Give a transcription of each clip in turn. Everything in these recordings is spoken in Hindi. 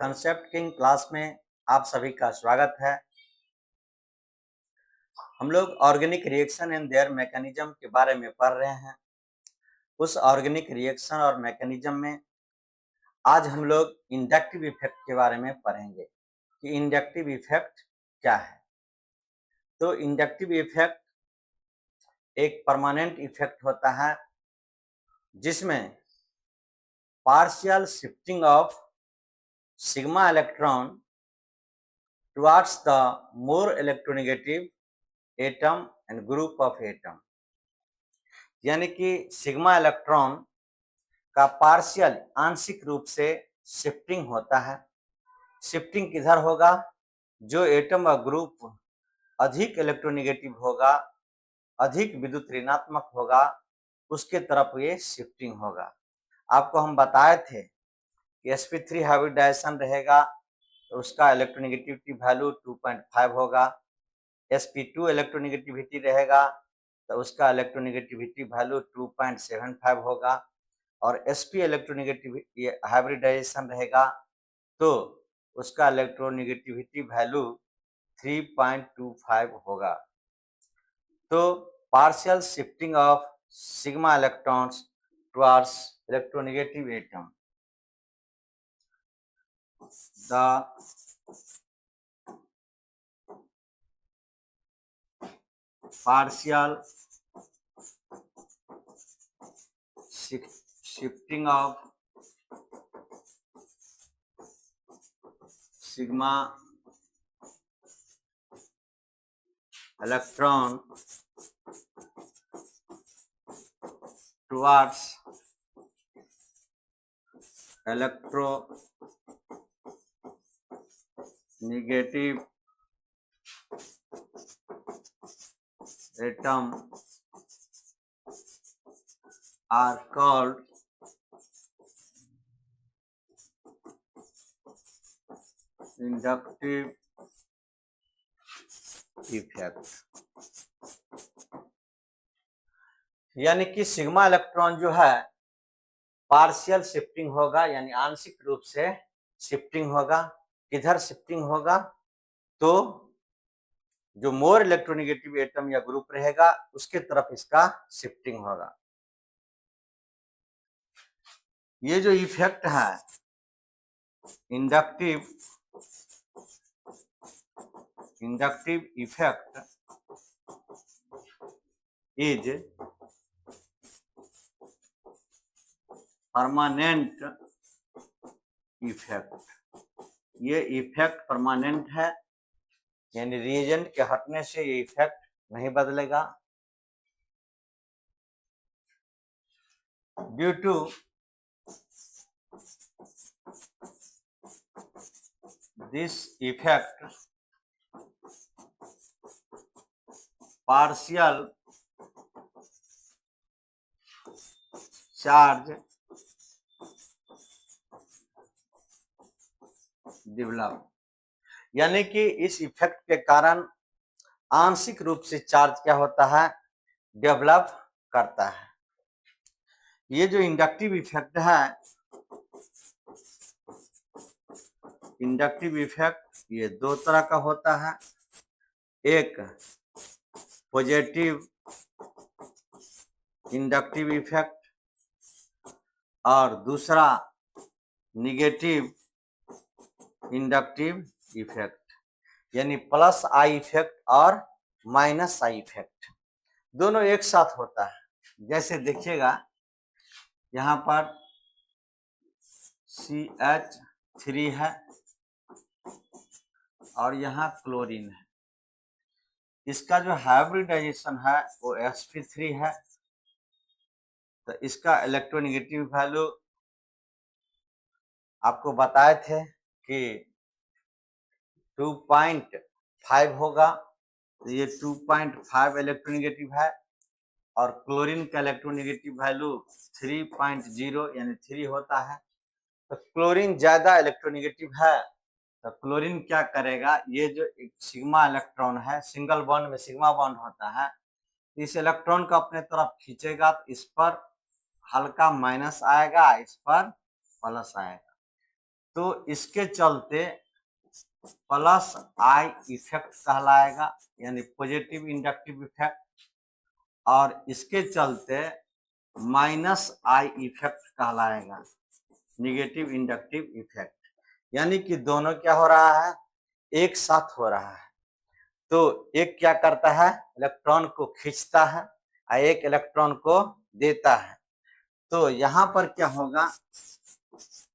कंसेप्ट किंग क्लास में आप सभी का स्वागत है। हम लोग organic reaction and there mechanism के बारे में पढ़ रहे हैं। उस ऑर्गेनिक रिएक्शन और मैकेनिज्म में आज हम लोग इंडक्टिव इफेक्ट के बारे में पढ़ेंगे कि इंडक्टिव इफेक्ट क्या है। तो इंडक्टिव इफेक्ट एक परमानेंट इफेक्ट होता है जिसमें partial shifting of sigma electron towards the more electronegative atom and group of atom, यानी कि सिग्मा इलेक्ट्रॉन का पार्शियल आंशिक रूप से शिफ्टिंग होता है। शिफ्टिंग किधर होगा? जो एटम और ग्रुप अधिक इलेक्ट्रोनेगेटिव होगा, अधिक विद्युत ऋणात्मक होगा, उसके तरफ ये शिफ्टिंग होगा। आपको हम बताए थे कि sp3 हाइब्रिडाइजेशन रहेगा तो उसका इलेक्ट्रोनेगेटिविटी वैल्यू 2.5 होगा। sp2 इलेक्ट्रोनेगेटिविटी रहेगा तो उसका इलेक्ट्रोनेगेटिविटी वैल्यू 2.75 होगा और sp इलेक्ट्रोनेगेटिविटी हाइब्रिडाइजेशन रहेगा तो उसका इलेक्ट्रोनेगेटिविटी वैल्यू 3.25 होगा। तो partial shifting of sigma electrons towards electronegative atom, the partial shifting of sigma electron towards electronegative atom are called inductive effect. यानी कि सिग्मा इलेक्ट्रॉन जो है पार्शियल शिफ्टिंग होगा, यानी आंशिक रूप से शिफ्टिंग होगा। किधर शिफ्टिंग होगा? तो जो मोर इलेक्ट्रोनेगेटिव एटम या ग्रुप रहेगा उसके तरफ इसका शिफ्टिंग होगा। ये जो इफेक्ट है inductive effect is permanent effect. ये इफेक्ट परमानेंट है, यानी रिएजेंट के हटने से ये इफेक्ट नहीं बदलेगा। Due to this effect partial charge develop, यानी कि इस इफेक्ट के कारण आंशिक रूप से चार्ज क्या होता है? डेवलप करता है। ये जो इंडक्टिव इफेक्ट है, इंडक्टिव इफेक्ट ये दो तरह का होता है। एक पॉजिटिव इंडक्टिव इफेक्ट और दूसरा निगेटिव इंडक्टिव इफेक्ट, यानी प्लस आई इफेक्ट और माइनस आई इफेक्ट दोनों एक साथ होता है। जैसे देखिएगा यहाँ पर CH3 है और यहाँ क्लोरीन है। इसका जो हाइब्रिडाइजेशन है वो sp3 है, तो इसका इलेक्ट्रोनेगेटिव वैल्यू आपको बताए थे कि 2.5 होगा, तो ये 2.5 इलेक्ट्रोनेगेटिव है और क्लोरीन का इलेक्ट्रोनेगेटिव वैल्यू 3.0 यानी 3 होता है। तो क्लोरीन ज्यादा इलेक्ट्रोनेगेटिव है, तो क्लोरीन क्या करेगा? ये जो एक सिग्मा इलेक्ट्रॉन है, सिंगल बॉन्ड में सिग्मा बॉन्ड होता है, इस इलेक्ट्रॉन को अपने तरफ खींचेगा तो इस पर हल्का माइनस आएगा, इस पर प्लस आएगा। तो इसके चलते प्लस आई इफेक्ट कहलाएगा, यानी पॉजिटिव इंडक्टिव इफेक्ट, और इसके चलते माइनस आई इफेक्ट कहलाएगा, निगेटिव इंडक्टिव इफेक्ट। यानी कि दोनों क्या हो रहा है, एक साथ हो रहा है। तो एक क्या करता है, इलेक्ट्रॉन को खींचता है और एक इलेक्ट्रॉन को देता है। तो यहाँ पर क्या होगा,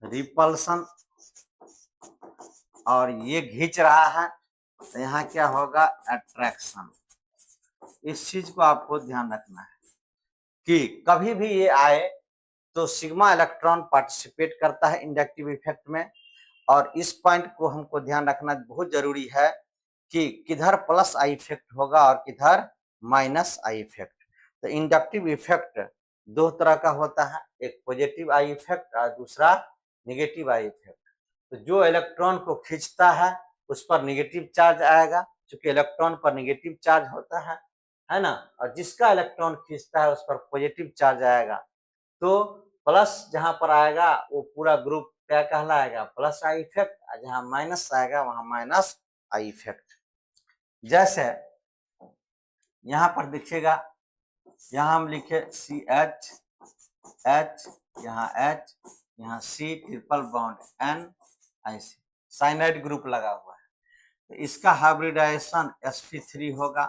रिपल्सन, और ये खींच रहा है, तो यहाँ क्या होगा, अट्रैक्शन। इस चीज को आपको ध्यान रखना है कि कभी भी ये आए तो सिग्मा इलेक्ट्रॉन पार्टिसिपेट करता है इंडक्टिव इफेक्ट में, और इस पॉइंट को हमको ध्यान रखना बहुत जरूरी है कि किधर प्लस आई इफेक्ट होगा और किधर माइनस आई इफेक्ट। तो इंडक्टिव इफेक्ट दो तरह का होता है, एक पॉजिटिव आई इफेक्ट और दूसरा नेगेटिव आई इफेक्ट। तो जो इलेक्ट्रॉन को खींचता है उस पर नेगेटिव चार्ज आएगा, क्योंकि इलेक्ट्रॉन पर नेगेटिव चार्ज होता है ना, और जिसका इलेक्ट्रॉन खींचता है उस पर पॉजिटिव चार्ज आएगा। तो प्लस जहां पर आएगा वो पूरा ग्रुप क्या कहलाएगा, प्लस आई इफेक्ट, और जहां माइनस आएगा वहां माइनस आई इफेक्ट। जैसे यहाँ पर देखिएगा, यहाँ हम लिखे सी एच एच, यहाँ एच, यहाँ सी ट्रिपल बॉन्ड एन, ऐसे साइनाइड ग्रुप लगा हुआ है। तो इसका हाइब्रिडाइजेशन sp3 होगा,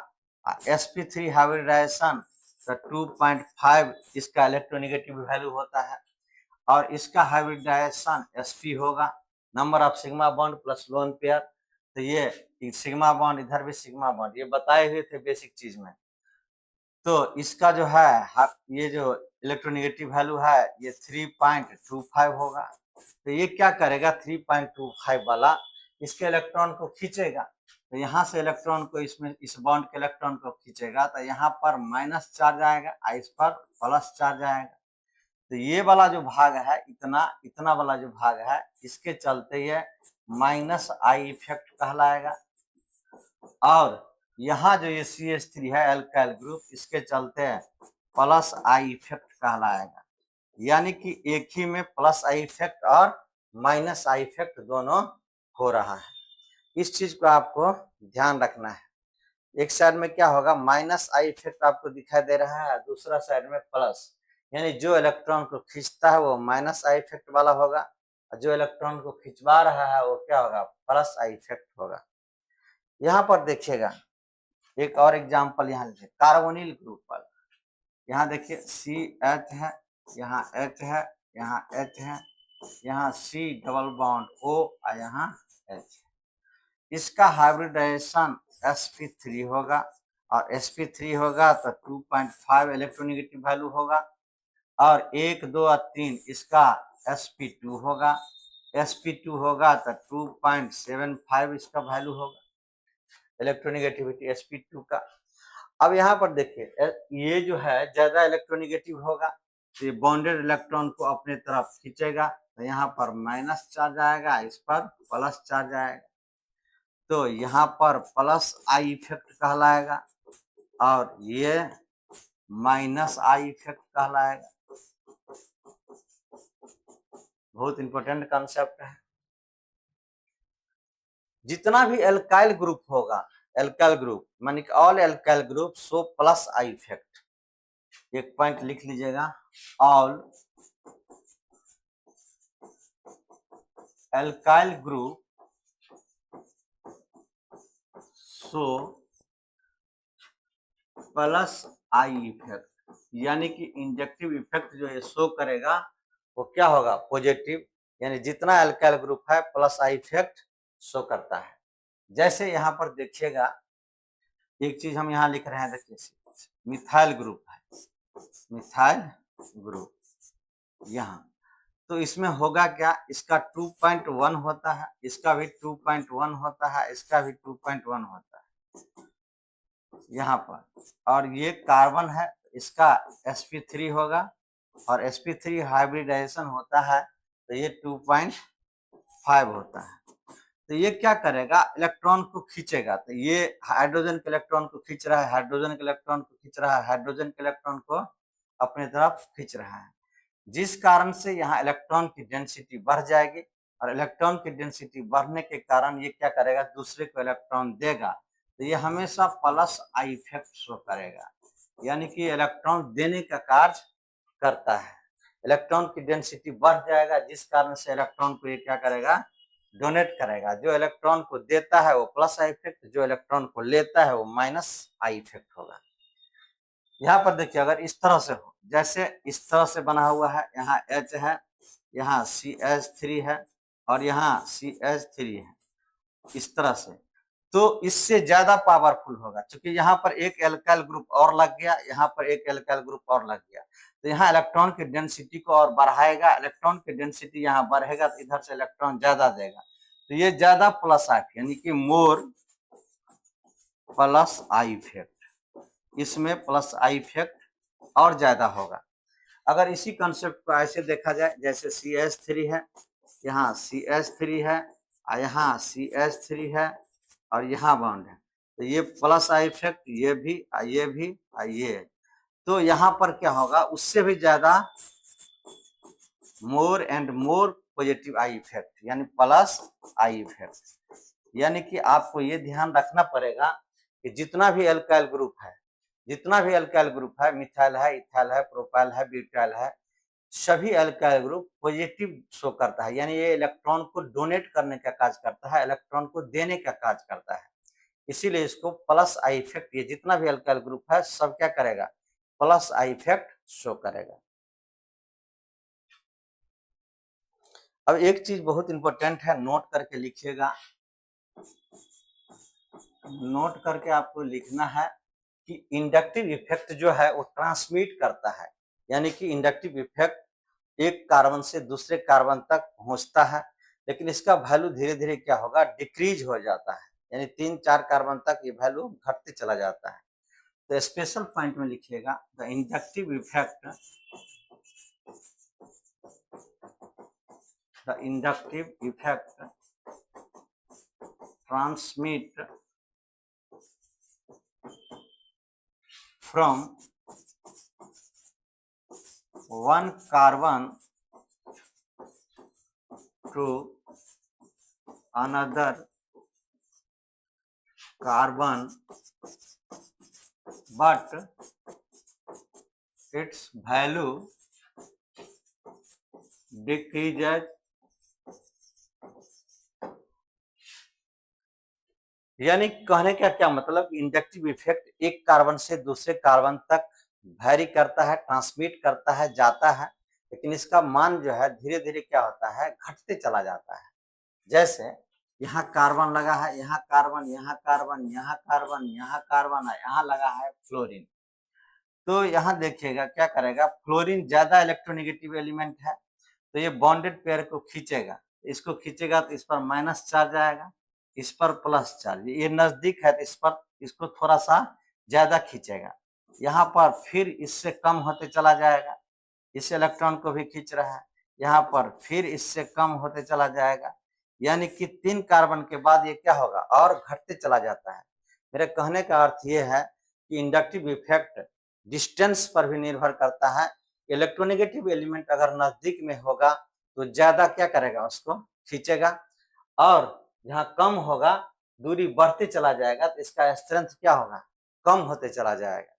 sp3 हाइब्रिडाइजेशन तो 2.5 इसका इलेक्ट्रोनेगेटिव वैल्यू होता है, और इसका हाइब्रिडाइजेशन sp होगा, number of sigma bond plus lone pair. तो ये सिग्मा बॉन्ड, इधर भी सिग्मा बॉन्ड, ये बताए हुए थे बेसिक चीज में। तो इसका जो है ये जो इलेक्ट्रोनेगेटिव वैल्यू है ये 3.25 होगा। तो ये क्या करेगा, 3.25 वाला इसके इलेक्ट्रॉन को खींचेगा, तो यहाँ से इलेक्ट्रॉन को इसमें इस बॉन्ड के इलेक्ट्रॉन को खींचेगा, तो यहाँ पर माइनस चार्ज आएगा, इस पर प्लस चार्ज आएगा। तो ये वाला जो भाग है, इतना वाला जो भाग है, इसके चलते ये माइनस आई इफेक्ट कहलाएगा। और यहाँ जो ये CH3 है एल्काइल ग्रुप, इसके चलते प्लस आई इफेक्ट कहलाएगा। यानी कि एक ही में प्लस आई इफेक्ट और माइनस आई इफेक्ट दोनों हो रहा है। इस चीज को आपको ध्यान रखना है। एक साइड में क्या होगा, माइनस आई इफेक्ट आपको दिखाई दे रहा है, दूसरा साइड में प्लस, यानी जो इलेक्ट्रॉन को खींचता है वो माइनस आई इफेक्ट वाला होगा, और जो इलेक्ट्रॉन को खिंचवा रहा है वो क्या होगा, प्लस आई इफेक्ट होगा। यहाँ पर देखिएगा एक और एग्जाम्पल, यहाँ लिखे कार्बोनिल ग्रुप वाला। यहाँ देखिए CH है, यहाँ H है, यहाँ H है, यहाँ C डबल बॉन्ड O और यहाँ H। इसका हाइब्रिडाइजेशन sp3 होगा, और sp3 होगा तो 2.5 इलेक्ट्रोनेगेटिव वैल्यू होगा, और 1, 2 और 3 इसका sp2 होगा, sp2 होगा तो 2.75 इसका वैल्यू होगा, इलेक्ट्रोनेगेटिविटी sp2 का। अब यहाँ पर देखिए ये जो है ज्यादा इलेक्ट्रोनेगेटिव होगा, तो ये बॉन्डेड इलेक्ट्रॉन को अपने तरफ खींचेगा, तो यहाँ पर माइनस चार्ज आएगा, इस पर प्लस चार्ज आएगा। तो यहाँ पर प्लस आई इफेक्ट कहलाएगा, और ये माइनस आई इफेक्ट कहलाएगा। बहुत इंपॉर्टेंट कॉन्सेप्ट है। जितना भी एल्काइल ग्रुप होगा, एल्काइल ग्रुप मानी all alkyl group show plus I effect. एक पॉइंट लिख लीजिएगा, all alkyl group show plus I effect, यानी कि इंजेक्टिव इफेक्ट जो ये शो करेगा वो क्या होगा, पॉजिटिव, यानी जितना एल्काइल ग्रुप है प्लस आई इफेक्ट शो करता है। जैसे यहाँ पर देखिएगा एक चीज हम यहाँ लिख रहे हैं, देखिए मिथाइल ग्रुप है, मिथाइल ग्रुप यहाँ, तो इसमें होगा क्या, इसका 2.1 होता है, इसका भी 2.1 होता है, इसका भी 2.1 होता है यहाँ पर, और ये कार्बन है, इसका sp3 होगा, और sp3 हाइब्रिडाइजेशन होता है तो ये 2.5 होता है। तो ये क्या करेगा, इलेक्ट्रॉन को खींचेगा, तो ये हाइड्रोजन के इलेक्ट्रॉन को खींच रहा है, हाइड्रोजन के इलेक्ट्रॉन को खींच रहा है, हाइड्रोजन के इलेक्ट्रॉन को अपने तरफ खींच रहा है, जिस कारण से यहाँ इलेक्ट्रॉन की डेंसिटी बढ़ जाएगी, और इलेक्ट्रॉन की डेंसिटी बढ़ने के कारण ये क्या करेगा, दूसरे को इलेक्ट्रॉन देगा, तो ये हमेशा प्लस आई इफेक्ट शो करेगा, यानी कि इलेक्ट्रॉन देने का कार्य करता है। इलेक्ट्रॉन की डेंसिटी बढ़ जाएगा, जिस कारण से इलेक्ट्रॉन को ये क्या करेगा, डोनेट करेगा। जो इलेक्ट्रॉन को देता है वो प्लस आई इफेक्ट, जो इलेक्ट्रॉन को लेता है वो माइनस आई इफेक्ट होगा। यहाँ पर देखिए, अगर इस तरह से हो, जैसे इस तरह से बना हुआ है, यहाँ H है, यहाँ CH3 है और यहाँ CH3 है, इस तरह से, तो इससे ज्यादा पावरफुल होगा, क्योंकि यहाँ पर एक एल्काइल ग्रुप और लग गया, यहाँ पर एक एल्काइल ग्रुप और लग गया, तो यहाँ इलेक्ट्रॉन की डेंसिटी को और बढ़ाएगा। इलेक्ट्रॉन की डेंसिटी यहाँ बढ़ेगा तो इधर से इलेक्ट्रॉन ज्यादा देगा, तो ये ज्यादा प्लस आई, यानी कि मोर प्लस आई इफेक्ट, इसमें प्लस आई इफेक्ट और ज्यादा होगा। अगर इसी कंसेप्ट को ऐसे देखा जाए, जैसे CH3 है, यहाँ CH3 है, यहाँ CH3 है और यहाँ बॉन्ड है, तो ये प्लस आई इफेक्ट, ये भी, ये, तो यहाँ पर क्या होगा, उससे भी ज्यादा more and more positive I effect, यानी प्लस आई इफेक्ट। यानी कि आपको ये ध्यान रखना पड़ेगा कि जितना भी अल्काइल ग्रुप है, मिथाइल है, इथाइल है, प्रोपाइल है, ब्यूटाइल है, सभी अल्काइल ग्रुप पॉजिटिव शो करता है, यानी ये इलेक्ट्रॉन को डोनेट करने का कार्य करता है, इलेक्ट्रॉन को देने का कार्य करता है, इसीलिए इसको प्लस आई इफेक्ट, ये जितना भी अल्काइल ग्रुप है सब क्या करेगा, प्लस आई इफेक्ट शो करेगा। अब एक चीज बहुत इंपॉर्टेंट है, नोट करके लिखिएगा, नोट करके आपको लिखना है कि इंडक्टिव इफेक्ट जो है वो ट्रांसमिट करता है, यानी कि इंडक्टिव इफेक्ट एक कार्बन से दूसरे कार्बन तक पहुंचता है, लेकिन इसका वैल्यू धीरे धीरे क्या होगा, डिक्रीज हो जाता है, यानी 3-4 कार्बन तक ये वैल्यू घटते चला जाता है। तो स्पेशल पॉइंट में लिखिएगा, the inductive effect, transmit from one carbon to another carbon, but its value decreases, यानी कहने का क्या मतलब, इंडक्टिव इफेक्ट एक कार्बन से दूसरे कार्बन तक वैरी करता है, ट्रांसमिट करता है, जाता है, लेकिन इसका मान जो है धीरे धीरे क्या होता है, घटते चला जाता है। जैसे यहाँ कार्बन लगा है, यहाँ कार्बन, यहाँ कार्बन, यहाँ कार्बन, यहाँ कार्बन है, यहाँ लगा है फ्लोरीन, तो यहाँ देखिएगा क्या करेगा, फ्लोरीन ज्यादा इलेक्ट्रोनेगेटिव एलिमेंट है, तो ये बॉन्डेड पेयर को खींचेगा, इसको खींचेगा तो इस पर माइनस चार्ज आएगा, इस पर प्लस चार्ज, ये नजदीक है तो इस पर, इसको थोड़ा सा ज्यादा खींचेगा, यहाँ पर फिर इससे कम होते चला जाएगा, इस इलेक्ट्रॉन को भी खींच रहा है, यहाँ पर फिर इससे कम होते चला जाएगा, यानी कि 3 कार्बन के बाद ये क्या होगा, और घटते चला जाता है। मेरे कहने का अर्थ ये है कि इंडक्टिव इफेक्ट डिस्टेंस पर भी निर्भर करता है। इलेक्ट्रोनेगेटिव एलिमेंट अगर नजदीक में होगा तो ज्यादा क्या करेगा, उसको खींचेगा, और जहाँ कम होगा, दूरी बढ़ते चला जाएगा, तो इसका स्ट्रेंथ क्या होगा, कम होते चला जाएगा।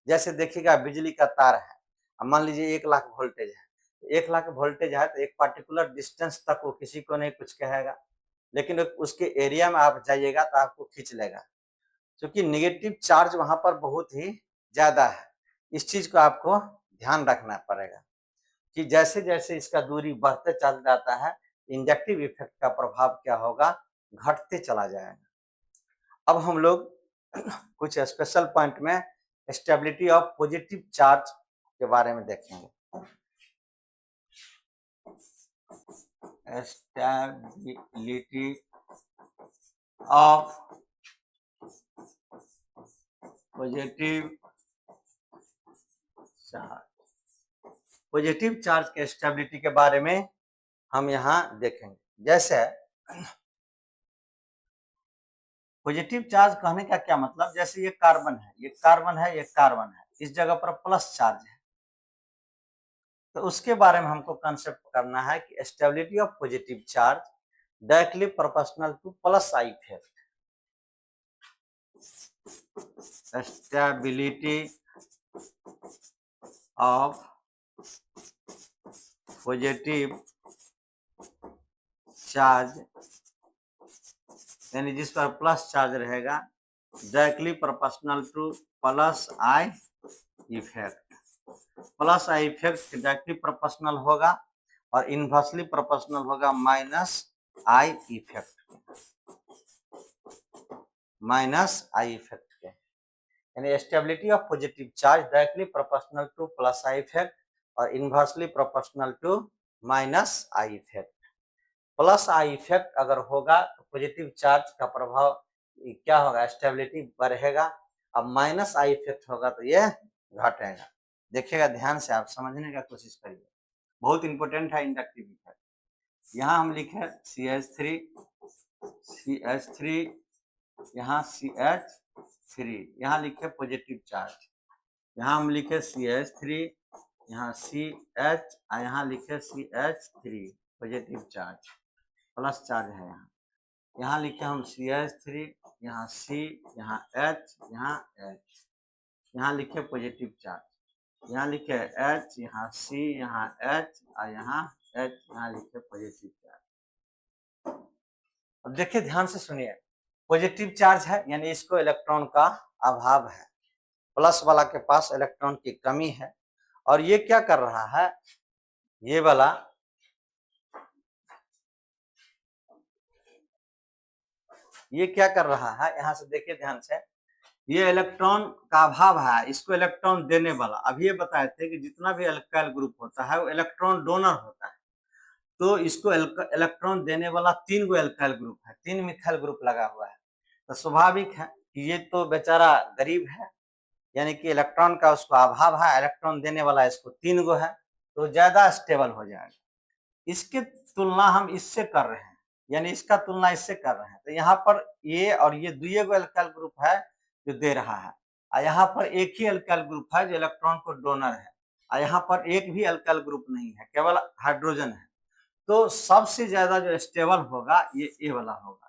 जैसे देखिएगा, बिजली का तार है, मान लीजिए 1 लाख वोल्टेज है, 1 लाख वोल्टेज है तो एक पर्टिकुलर डिस्टेंस तक वो किसी को नहीं कुछ कहेगा, लेकिन उसके एरिया में आप जाइएगा तो आपको खींच लेगा, क्योंकि नेगेटिव चार्ज वहां पर बहुत ही ज्यादा है। इस चीज को आपको ध्यान रखना पड़ेगा कि जैसे जैसे इसका दूरी बढ़ते चल जाता है, इंडक्टिव इफेक्ट का प्रभाव क्या होगा, घटते चला जाएगा। अब हम लोग कुछ स्पेशल पॉइंट में स्टेबिलिटी ऑफ पॉजिटिव चार्ज के बारे में देखेंगे। Stability of positive charge, positive charge के स्टेबिलिटी के बारे में हम यहाँ देखेंगे। जैसे पॉजिटिव चार्ज कहने का क्या मतलब, जैसे ये कार्बन है, ये कार्बन है, ये कार्बन है, इस जगह पर प्लस चार्ज है, तो उसके बारे में हमको कंसेप्ट करना है कि stability of positive charge directly proportional to plus I effect. Stability of positive charge यानी जिस पर प्लस चार्ज रहेगा directly proportional to plus I effect. Plus I effect directly proportional होगा और इनवर्सली प्रोपोर्शनल होगा minus I effect, minus I effect के। यानी stability of positive charge directly proportional to plus I effect और inversely proportional to minus I effect. Plus I effect अगर होगा तो पॉजिटिव चार्ज का प्रभाव क्या होगा, स्टेबिलिटी बढ़ेगा। अब माइनस आई इफेक्ट होगा तो ये घटेगा। देखिएगा ध्यान से, आप समझने का कोशिश करिए, बहुत इंपॉर्टेंट है इंडक्टिव इफेक्ट। यहाँ हम लिखे CH3, यहाँ CH3, यहाँ लिखे पॉजिटिव चार्ज, यहाँ हम लिखे CH3, यहाँ CH, यहाँ लिखे CH3 positive charge, plus charge है यहाँ लिखे हम CH3, यहाँ C, यहाँ H, यहाँ H, यहाँ लिखे पॉजिटिव चार्ज, यहाँ लिखे H, यहाँ C, यहाँ H और यहाँ H, यहाँ लिखे पॉजिटिव चार्ज। अब देखिए ध्यान से सुनिए, पॉजिटिव चार्ज है यानी इसको इलेक्ट्रॉन का अभाव है, प्लस वाला के पास इलेक्ट्रॉन की कमी है। और ये क्या कर रहा है, ये वाला ये क्या कर रहा है, यहां से देखिए ध्यान से, ये इलेक्ट्रॉन का अभाव है, इसको इलेक्ट्रॉन देने वाला। अभी ये बताए थे कि जितना भी अल्काइल ग्रुप होता है वो इलेक्ट्रॉन डोनर होता है, तो इसको इलेक्ट्रॉन देने वाला 3 गो अल्काइल ग्रुप है, 3 मिथाइल ग्रुप लगा हुआ है। तो स्वाभाविक है कि ये तो बेचारा गरीब है, यानी कि इलेक्ट्रॉन का उसको अभाव है, इलेक्ट्रॉन देने वाला इसको 3 गो है, तो ज्यादा स्टेबल हो जाएगा। इसकी तुलना हम इससे कर रहे हैं, यानी इसका तुलना इससे कर रहे हैं। तो यहाँ पर ये और ये 2 गो अल्काइल ग्रुप है जो दे रहा है, और यहाँ पर एक ही अल्काइल ग्रुप है जो इलेक्ट्रॉन को डोनर है, और यहाँ पर एक भी अल्काइल ग्रुप नहीं है, केवल हाइड्रोजन है। तो सबसे ज्यादा जो स्टेबल होगा ये वाला होगा।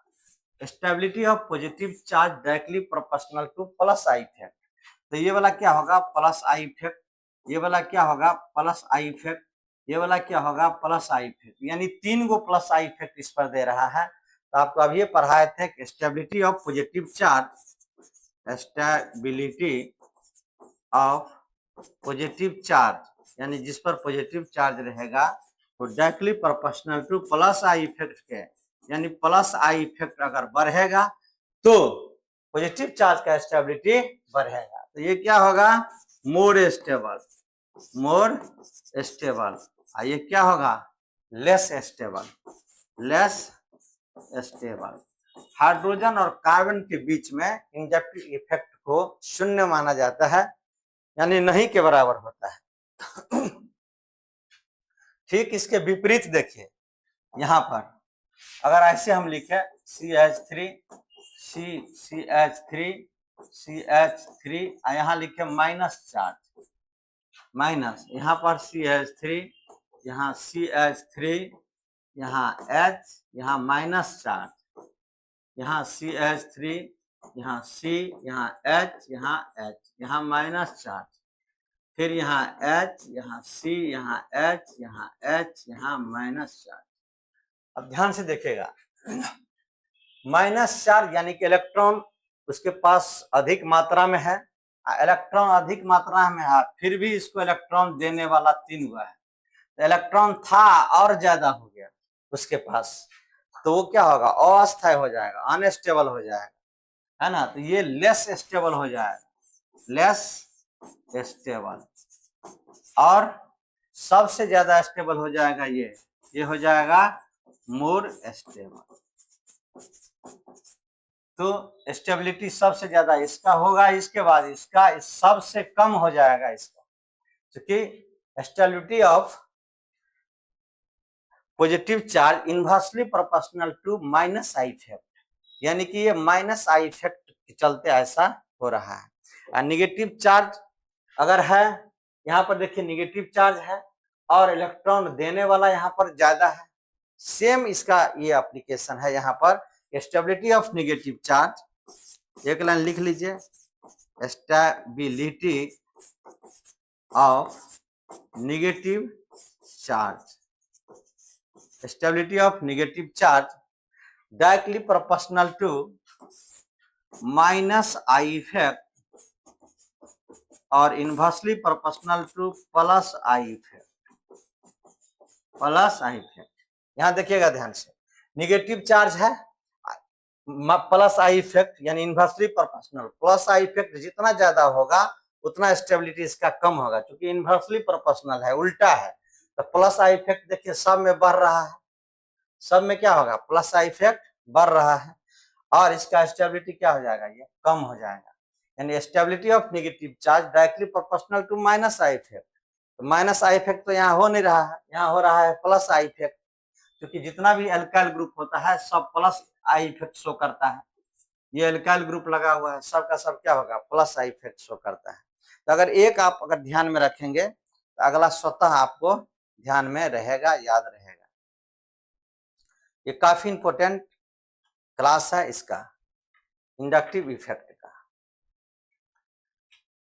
Stability of positive charge directly proportional to plus I effect. तो ये वाला क्या होगा, प्लस आई इफेक्ट, ये वाला क्या होगा, प्लस आई इफेक्ट, ये वाला क्या होगा, प्लस आई इफेक्ट, यानी 3 गो प्लस आई इफेक्ट इस पर दे रहा है। तो आपको अभी पढ़ाए थे कि stability of positive charge, stability of positive charge यानी जिस पर पॉजिटिव चार्ज रहेगा तो directly proportional to plus I effect के, यानी प्लस आई इफेक्ट अगर बढ़ेगा तो पॉजिटिव चार्ज का स्टेबिलिटी बढ़ेगा। तो ये क्या होगा, मोर स्टेबल, मोर स्टेबल। ये क्या होगा, less stable, less stable. Hydrogen और कार्बन के बीच में इंडक्टिव इफेक्ट को शून्य माना जाता है, यानी नहीं के बराबर होता है। ठीक इसके विपरीत देखिए, यहाँ पर अगर ऐसे हम लिखे CH3, CH3, यहाँ लिखे माइनस चार्ज, माइनस, यहाँ पर CH3, यहाँ CH3, यहाँ H, यहाँ माइनस चार्ज, यहाँ CH3, यहाँ C, यहाँ H, यहाँ H, यहाँ माइनस चार्ज, फिर यहाँ H, यहाँ C, यहाँ H, यहाँ H, यहाँ माइनस चार्ज। अब ध्यान से देखिएगा, माइनस चार्ज यानी कि इलेक्ट्रॉन उसके पास अधिक मात्रा में है, इलेक्ट्रॉन अधिक मात्रा में है, फिर भी इसको इलेक्ट्रॉन देने वाला 3 हुआ है, तो इलेक्ट्रॉन था और ज्यादा हो गया उसके पास, तो वो क्या होगा, अस्थायी हो जाएगा, अनस्टेबल हो जाएगा, है ना। तो ये लेस स्टेबल हो जाएगा, लेस स्टेबल। और सबसे ज्यादा स्टेबल हो जाएगा ये हो जाएगा मोर स्टेबल। तो स्टेबिलिटी सबसे ज्यादा इसका होगा, इसके बाद इसका सबसे कम हो जाएगा इसका, क्योंकि stability of positive charge inversely proportional to minus I effect, यानी कि ये माइनस आई इफेक्ट के चलते ऐसा हो रहा है। नेगेटिव चार्ज अगर है, यहाँ पर देखिए नेगेटिव चार्ज है और इलेक्ट्रॉन देने वाला यहाँ पर ज्यादा है। सेम इसका ये एप्लीकेशन है यहाँ पर स्टेबिलिटी ऑफ नेगेटिव चार्ज। एक लाइन लिख लीजिए, stability of negative charge. Stability of negative charge directly proportional to minus I effect और inversely proportional to plus I effect. Plus I effect यहां देखिएगा ध्यान से, नेगेटिव चार्ज है प्लस आई इफेक्ट यानी inversely proportional. Plus I effect जितना ज्यादा होगा उतना स्टेबिलिटी इसका कम होगा, क्योंकि इनवर्सली प्रोपोर्शनल है, उल्टा है। तो प्लस आई इफेक्ट देखिए सब में बढ़ रहा है, सब में क्या होगा, प्लस आई इफेक्ट बढ़ रहा है और इसका स्टेबिलिटी क्या हो जाएगा, ये कम हो जाएगा। यानी stability of negative charge directly proportional to minus I effect. तो माइनस आई इफेक्ट तो यहाँ हो नहीं रहा है, यहाँ हो रहा है प्लस आई इफेक्ट, क्योंकि जितना भी एल्काइल ग्रुप होता है सब प्लस आई इफेक्ट शो करता है। ये एल्काइल ग्रुप लगा हुआ है, सब का सब क्या होगा, प्लस आई इफेक्ट शो करता है। तो अगर एक आप अगर ध्यान में रखेंगे तो अगला स्वतः आपको ध्यान में रहेगा, याद रहेगा। ये काफी इंपॉर्टेंट क्लास है इसका, इंडक्टिव इफेक्ट का।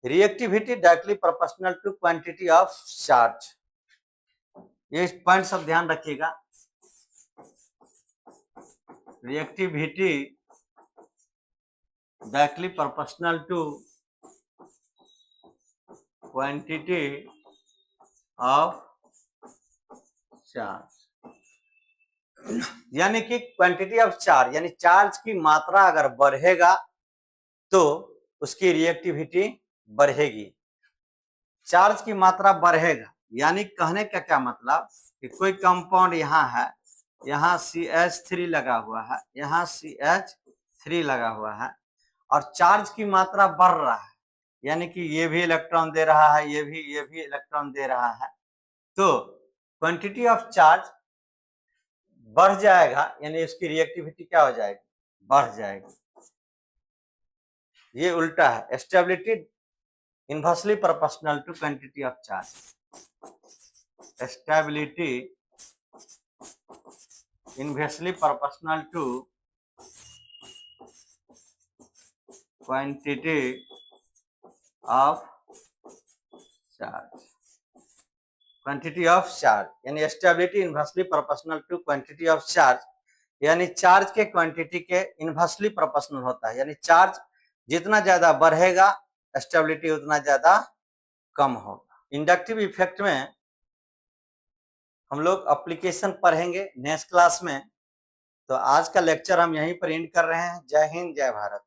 Reactivity directly proportional to quantity of charge. ये पॉइंट सब ध्यान रखिएगा। Reactivity directly proportional to quantity of charge, यानी कि क्वांटिटी ऑफ चार्ज यानी चार्ज की मात्रा अगर बढ़ेगा तो उसकी रिएक्टिविटी बढ़ेगी। चार्ज की मात्रा बढ़ेगा यानी कहने का क्या मतलब कि कोई कंपाउंड यहाँ है, यहाँ CH3 लगा हुआ है, यहाँ CH3 लगा हुआ है और चार्ज की मात्रा बढ़ रहा है, यानी कि ये भी इलेक्ट्रॉन दे रहा है, ये भी इलेक्ट्रॉन दे रहा है, तो क्वांटिटी ऑफ चार्ज बढ़ जाएगा यानी उसकी रिएक्टिविटी क्या हो जाएगी, बढ़ जाएगी। ये उल्टा है, stability inversely proportional to quantity of charge. Stability inversely proportional to quantity of charge. Quantity of charge यानी stability inversely proportional to quantity of charge, यानी चार्ज के क्वांटिटी के इनवर्सली प्रोपोर्शनल होता है, यानी चार्ज जितना ज्यादा बढ़ेगा स्टेबिलिटी उतना ज्यादा कम होगा। इंडक्टिव इफेक्ट में हम लोग एप्लीकेशन पढ़ेंगे नेक्स्ट क्लास में। तो आज का लेक्चर हम यहीं पर एंड कर रहे हैं। जय हिंद, जय भारत।